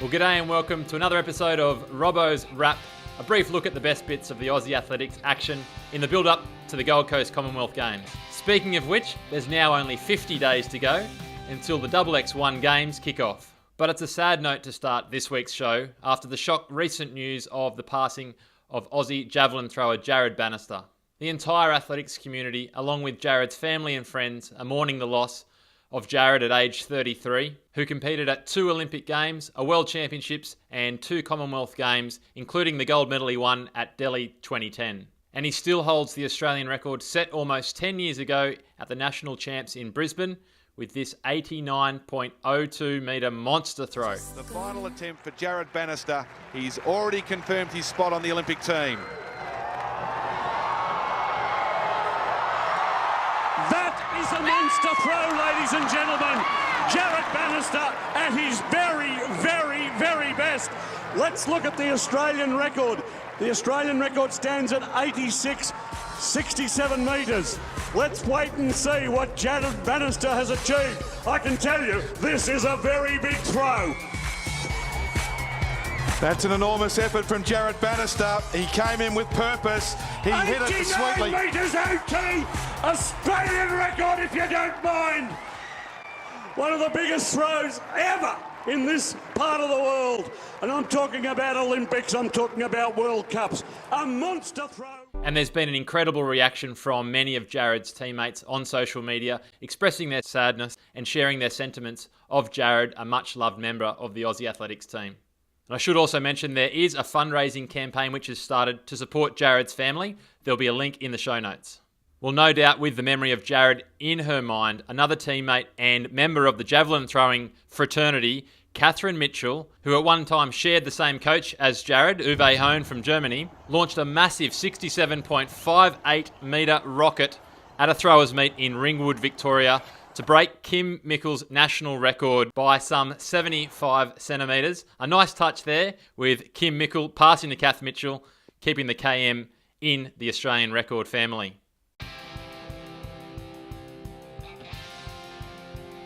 Well, g'day and welcome to another episode of Robbo's Wrap, a brief look at the best bits of the Aussie Athletics action in the build-up to the Gold Coast Commonwealth Games. Speaking of which, there's now only 50 days to go until the XX1 Games kick off. But it's a sad note to start this week's show after the shock recent news of the passing of Aussie Javelin thrower Jarrod Bannister. The entire athletics community, along with Jarrod's family and friends, are mourning the loss of Jarrod at age 33, who competed at 2 Olympic Games, a World Championships and 2 Commonwealth Games, including the gold medal he won at Delhi 2010. And he still holds the Australian record set almost 10 years ago at the National Champs in Brisbane with this 89.02 metre monster throw. The final attempt for Jarrod Bannister. He's already confirmed his spot on the Olympic team. That is a monster throw, ladies and gentlemen. Jarrod Bannister at his very best. Let's look at the Australian record. The Australian record stands at 86.67 metres. Let's wait and see what Jarrod Bannister has achieved. I can tell you, this is a very big throw. That's an enormous effort from Jarrod Bannister. He came in with purpose. He hit it sweetly. 89 metres OT, Australian record if you don't mind. One of the biggest throws ever in this part of the world. And I'm talking about Olympics, I'm talking about World Cups. A monster throw. And there's been an incredible reaction from many of Jarrod's teammates on social media, expressing their sadness and sharing their sentiments of Jarrod, a much-loved member of the Aussie Athletics team. And I should also mention there is a fundraising campaign which has started to support Jarrod's family. There'll be a link in the show notes. Well, no doubt with the memory of Jarrod in her mind, another teammate and member of the javelin throwing fraternity, Kathryn Mitchell, who at one time shared the same coach as Jarrod, Uwe Hohn from Germany, launched a massive 67.58 metre rocket at a throwers meet in Ringwood, Victoria, to break Kim Mickle's national record by some 75 centimetres. A nice touch there with Kim Mickle passing to Kath Mitchell, keeping the KM in the Australian record family.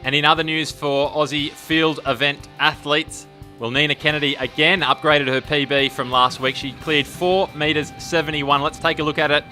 And in other news for Aussie field event athletes, well, Nina Kennedy again upgraded her PB from last week. She cleared 4 metres 71. Let's take a look at it.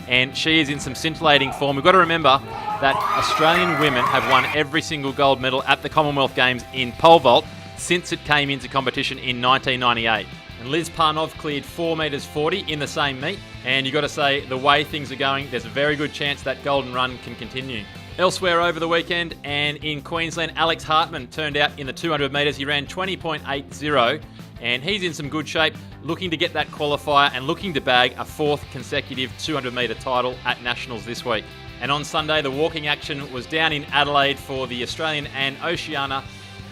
And she is in some scintillating form. We've got to remember that Australian women have won every single gold medal at the Commonwealth Games in pole vault since it came into competition in 1998. And Liz Parnov cleared 4 metres 40 in the same meet. And you've got to say, the way things are going, there's a very good chance that golden run can continue. Elsewhere over the weekend and in Queensland, Alex Hartman turned out in the 200 metres. He ran 20.80 and he's in some good shape, looking to get that qualifier and looking to bag a 4th consecutive 200 metre title at Nationals this week. And on Sunday, the walking action was down in Adelaide for the Australian and Oceania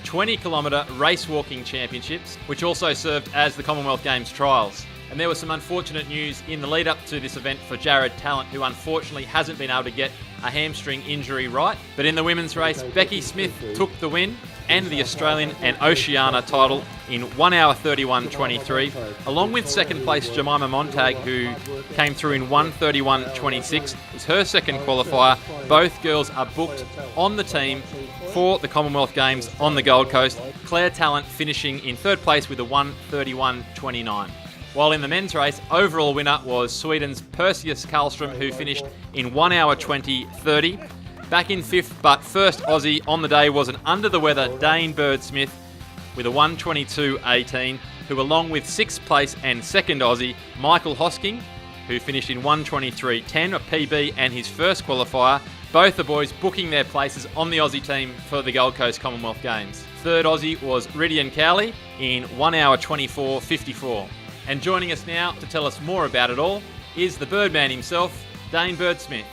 20-kilometre race walking championships, which also served as the Commonwealth Games trials. And there was some unfortunate news in the lead up to this event for Jarrod Talent, who unfortunately hasn't been able to get a hamstring injury right. But in the women's race, Becky Smith took the win and the Australian and Oceania title in 1 hour 31.23, along with second place Jemima Montag, who came through in 1:31.26. It was her second qualifier. Both girls are booked on the team for the Commonwealth Games on the Gold Coast. Claire Talent finishing in third place with a 1:31.29. While in the men's race, overall winner was Sweden's Perseus Karlström, who finished in 1 hour 20.30. Back in 5th, but first Aussie on the day was an under-the-weather Dane Bird-Smith with a 1:22.18, who along with 6th place and 2nd Aussie, Michael Hosking, who finished in 1:23.10, a PB and his first qualifier. Both the boys booking their places on the Aussie team for the Gold Coast Commonwealth Games. Third Aussie was Ridian Cowley in 1 hour 24.54. And joining us now to tell us more about it all is the Birdman himself, Dane Bird-Smith.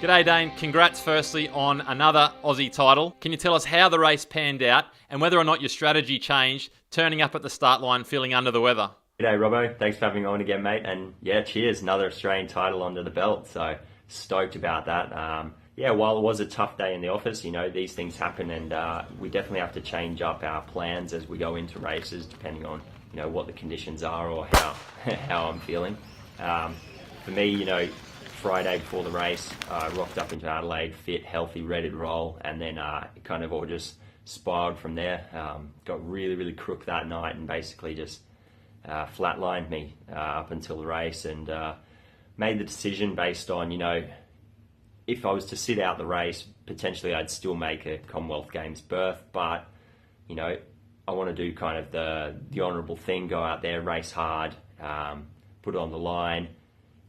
G'day Dane, congrats firstly on another Aussie title. Can you tell us how the race panned out and whether or not your strategy changed, turning up at the start line feeling under the weather? G'day Robbo, thanks for having me on again mate, and yeah, cheers, another Australian title under the belt, so stoked about that. While it was a tough day in the office, these things happen and we definitely have to change up our plans as we go into races depending on what the conditions are or how I'm feeling. For me, Friday before the race, rocked up into Adelaide, fit, healthy, ready to roll, and then it kind of all just spiraled from there. Got really crook that night and basically just flatlined me up until the race, and made the decision based on, if I was to sit out the race, potentially I'd still make a Commonwealth Games berth, but, I want to do kind of the honourable thing, go out there, race hard, put it on the line,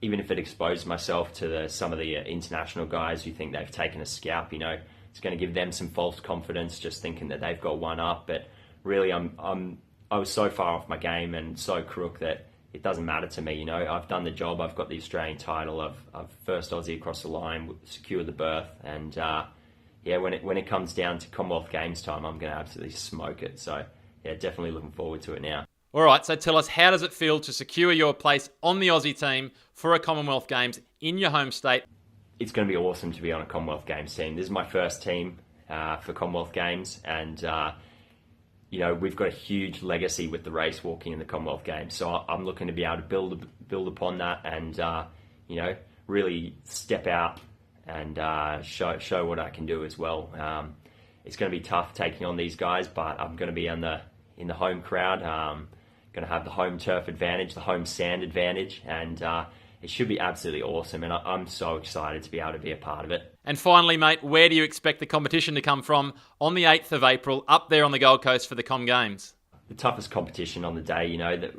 even if it exposed myself to some of the international guys who think they've taken a scalp. It's going to give them some false confidence, just thinking that they've got one up. But really, I was so far off my game and so crook that it doesn't matter to me. I've done the job. I've got the Australian title. I've first Aussie across the line, secured the berth, and when it comes down to Commonwealth Games time, I'm going to absolutely smoke it. So definitely looking forward to it now. All right, so tell us, how does it feel to secure your place on the Aussie team for a Commonwealth Games in your home state? It's going to be awesome to be on a Commonwealth Games team. This is my first team for Commonwealth Games, and we've got a huge legacy with the race walking in the Commonwealth Games. So I'm looking to be able to build upon that, and really step out and show what I can do as well. It's going to be tough taking on these guys, but I'm going to be in the home crowd. Going to have the home turf advantage, the home sand advantage, and it should be absolutely awesome, and I'm so excited to be able to be a part of it. And finally, mate, where do you expect the competition to come from on the 8th of April up there on the Gold Coast for the Comm Games? The toughest competition on the day, that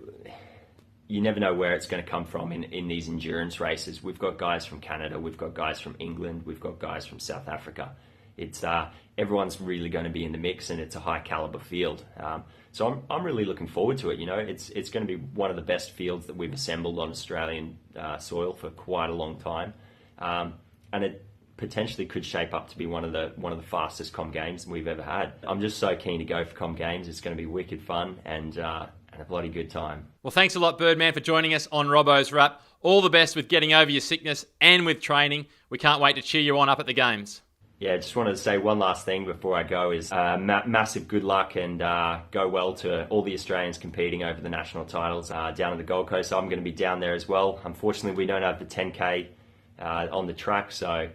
you never know where it's going to come from in these endurance races. We've got guys from Canada, we've got guys from England, we've got guys from South Africa. It's everyone's really going to be in the mix, and it's a high caliber field. So I'm really looking forward to it. It's going to be one of the best fields that we've assembled on Australian soil for quite a long time, and it potentially could shape up to be one of the fastest Comm Games we've ever had. I'm just so keen to go for Comm Games. It's going to be wicked fun and a bloody good time. Well, thanks a lot, Birdman, for joining us on Robbo's Wrap. All the best with getting over your sickness and with training. We can't wait to cheer you on up at the Games. Yeah, just wanted to say one last thing before I go is massive good luck and go well to all the Australians competing over the national titles down at the Gold Coast. I'm going to be down there as well. Unfortunately, we don't have the 10K on the track, so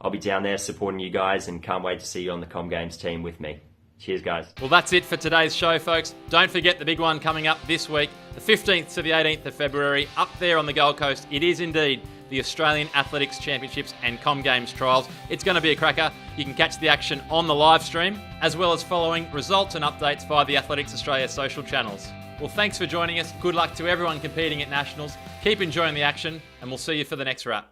I'll be down there supporting you guys and can't wait to see you on the Comm Games team with me. Cheers, guys. Well, that's it for today's show, folks. Don't forget the big one coming up this week, the 15th to the 18th of February, up there on the Gold Coast. It is indeed the Australian Athletics Championships and Comm Games trials. It's going to be a cracker. You can catch the action on the live stream, as well as following results and updates via the Athletics Australia social channels. Well, thanks for joining us. Good luck to everyone competing at Nationals. Keep enjoying the action, and we'll see you for the next wrap.